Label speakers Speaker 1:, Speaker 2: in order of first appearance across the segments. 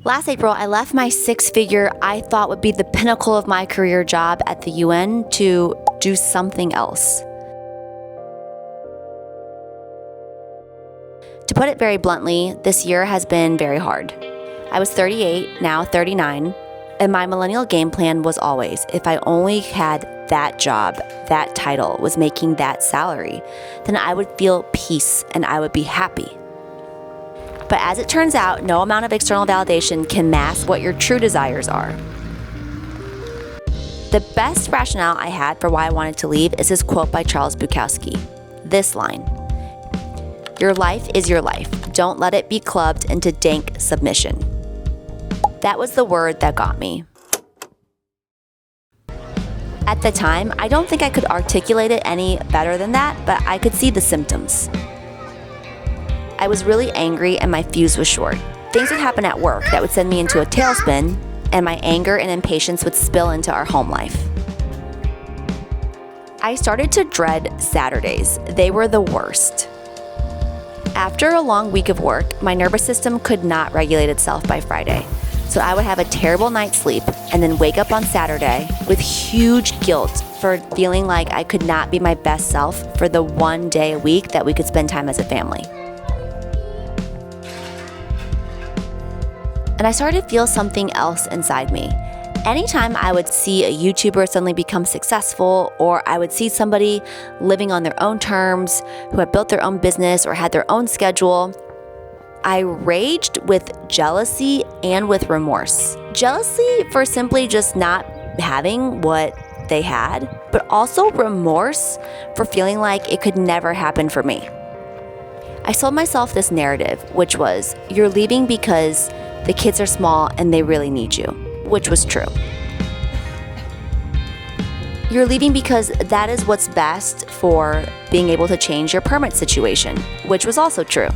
Speaker 1: Last April, I left my six-figure, I thought would be the pinnacle of my career job at the UN to do something else. To put it very bluntly, this year has been very hard. I was 38, now 39, and my millennial game plan was always, if I only had that job, that title, was making that salary, then I would feel peace and I would be happy. But as it turns out, no amount of external validation can mask what your true desires are. The best rationale I had for why I wanted to leave is this quote by Charles Bukowski. This line: "Your life is your life. Don't let it be clubbed into dank submission." That was the word that got me. At the time, I don't think I could articulate it any better than that, but I could see the symptoms. I was really angry and my fuse was short. Things would happen at work that would send me into a tailspin, and my anger and impatience would spill into our home life. I started to dread Saturdays. They were the worst. After a long week of work, my nervous system could not regulate itself by Friday. So I would have a terrible night's sleep and then wake up on Saturday with huge guilt for feeling like I could not be my best self for the one day a week that we could spend time as a family. And I started to feel something else inside me. Anytime I would see a YouTuber suddenly become successful, or I would see somebody living on their own terms, who had built their own business or had their own schedule, I raged with jealousy and with remorse. Jealousy for simply just not having what they had, but also remorse for feeling like it could never happen for me. I sold myself this narrative, which was, you're leaving because the kids are small and they really need you, which was true. You're leaving because that is what's best for being able to change your permit situation, which was also true.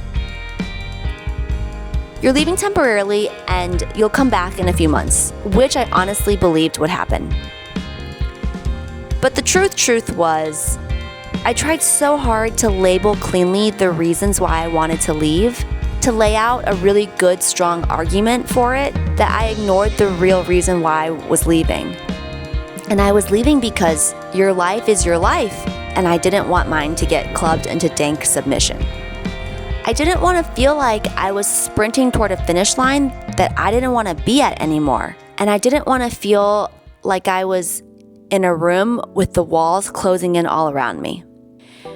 Speaker 1: You're leaving temporarily and you'll come back in a few months, which I honestly believed would happen. But the truth was, I tried so hard to label cleanly the reasons why I wanted to leave, to lay out a really good, strong argument for it, that I ignored the real reason why I was leaving. And I was leaving because your life is your life, and I didn't want mine to get clubbed into dank submission. I didn't want to feel like I was sprinting toward a finish line that I didn't want to be at anymore. And I didn't want to feel like I was in a room with the walls closing in all around me.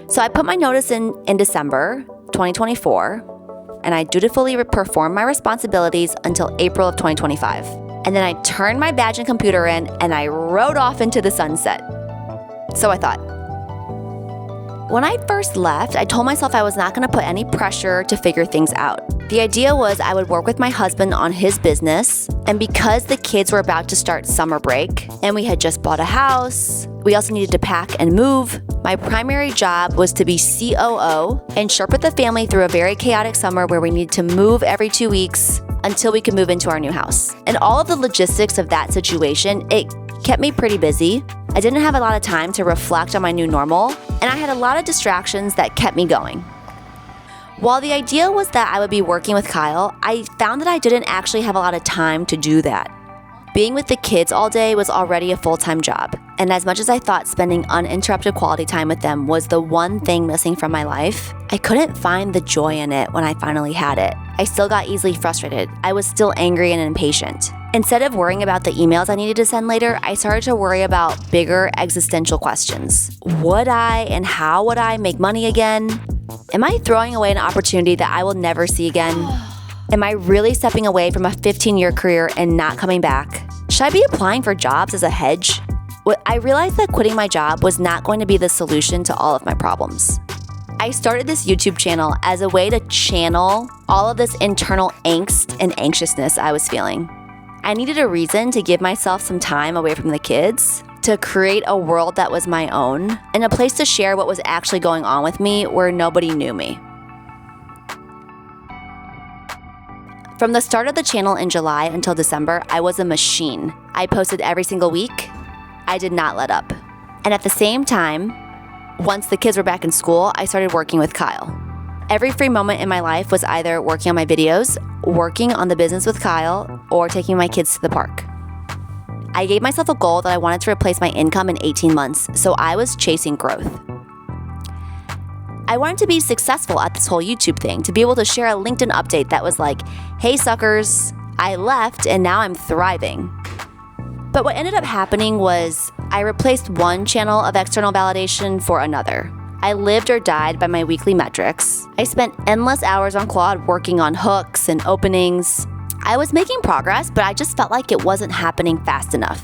Speaker 1: So I put my notice in December 2024, and I dutifully performed my responsibilities until April of 2025. And then I turned my badge and computer in, and I rode off into the sunset. So I thought. When I first left, I told myself I was not going to put any pressure to figure things out. The idea was I would work with my husband on his business, and because the kids were about to start summer break, and we had just bought a house, we also needed to pack and move, my primary job was to be COO and shepherd the family through a very chaotic summer where we needed to move every 2 weeks until we could move into our new house. And all of the logistics of that situation, it kept me pretty busy. I didn't have a lot of time to reflect on my new normal, and I had a lot of distractions that kept me going. While the idea was that I would be working with Kyle, I found that I didn't actually have a lot of time to do that. Being with the kids all day was already a full-time job, and as much as I thought spending uninterrupted quality time with them was the one thing missing from my life, I couldn't find the joy in it when I finally had it. I still got easily frustrated. I was still angry and impatient. Instead of worrying about the emails I needed to send later, I started to worry about bigger existential questions. Would I and how would I make money again? Am I throwing away an opportunity that I will never see again? Am I really stepping away from a 15-year career and not coming back? Should I be applying for jobs as a hedge? I realized that quitting my job was not going to be the solution to all of my problems. I started this YouTube channel as a way to channel all of this internal angst and anxiousness I was feeling. I needed a reason to give myself some time away from the kids, to create a world that was my own, and a place to share what was actually going on with me where nobody knew me. From the start of the channel in July until December, I was a machine. I posted every single week. I did not let up. And at the same time, once the kids were back in school, I started working with Kyle. Every free moment in my life was either working on my videos working on the business with Kyle or taking my kids to the park. I gave myself a goal that I wanted to replace my income in 18 months, so I was chasing growth. I wanted to be successful at this whole YouTube thing, to be able to share a LinkedIn update that was like, hey suckers, I left and now I'm thriving. But what ended up happening was I replaced one channel of external validation for another. I lived or died by my weekly metrics. I spent endless hours on Claude working on hooks and openings. I was making progress, but I just felt like it wasn't happening fast enough.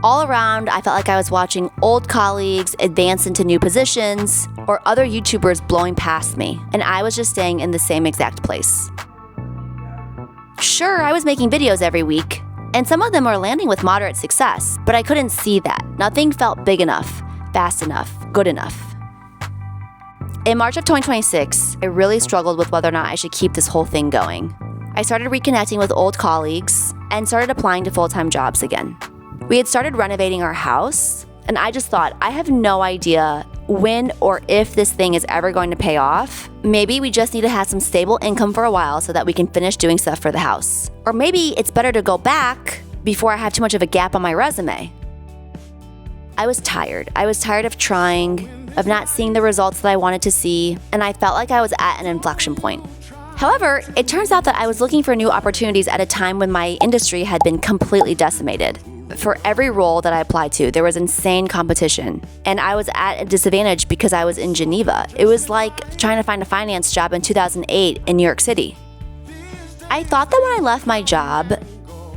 Speaker 1: All around, I felt like I was watching old colleagues advance into new positions or other YouTubers blowing past me, and I was just staying in the same exact place. Sure, I was making videos every week, and some of them were landing with moderate success, but I couldn't see that. Nothing felt big enough, fast enough, good enough. In March of 2026, I really struggled with whether or not I should keep this whole thing going. I started reconnecting with old colleagues and started applying to full-time jobs again. We had started renovating our house, and I just thought, I have no idea when or if this thing is ever going to pay off. Maybe we just need to have some stable income for a while so that we can finish doing stuff for the house. Or maybe it's better to go back before I have too much of a gap on my resume. I was tired. I was tired of trying, of not seeing the results that I wanted to see, and I felt like I was at an inflection point. However, it turns out that I was looking for new opportunities at a time when my industry had been completely decimated. For every role that I applied to, there was insane competition, and I was at a disadvantage because I was in Geneva. It was like trying to find a finance job in 2008 in New York City. I thought that when I left my job,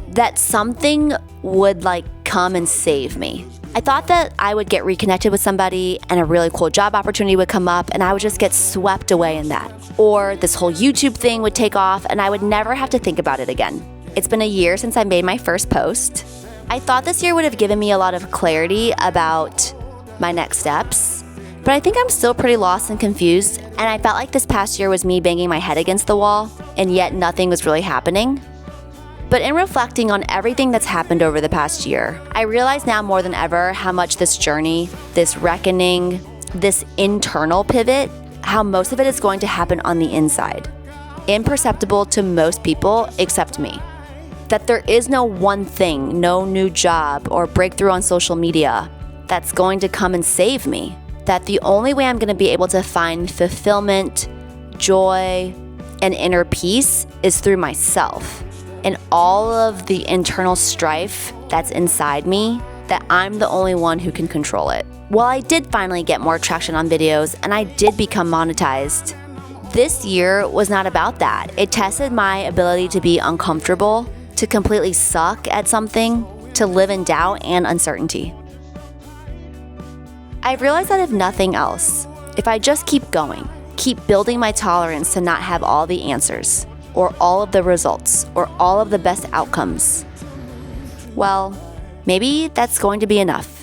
Speaker 1: that something would come and save me. I thought that I would get reconnected with somebody and a really cool job opportunity would come up and I would just get swept away in that. Or this whole YouTube thing would take off and I would never have to think about it again. It's been a year since I made my first post. I thought this year would have given me a lot of clarity about my next steps, but I think I'm still pretty lost and confused, and I felt like this past year was me banging my head against the wall, and yet nothing was really happening. But in reflecting on everything that's happened over the past year, I realize now more than ever how much this journey, this reckoning, this internal pivot, how most of it is going to happen on the inside, imperceptible to most people except me. That there is no one thing, no new job or breakthrough on social media that's going to come and save me. That the only way I'm going to be able to find fulfillment, joy, and inner peace is through myself. And all of the internal strife that's inside me, that I'm the only one who can control it. While I did finally get more traction on videos and I did become monetized, this year was not about that. It tested my ability to be uncomfortable, to completely suck at something, to live in doubt and uncertainty. I've realized that if nothing else, if I just keep going, keep building my tolerance to not have all the answers, or all of the results, or all of the best outcomes, well, maybe that's going to be enough.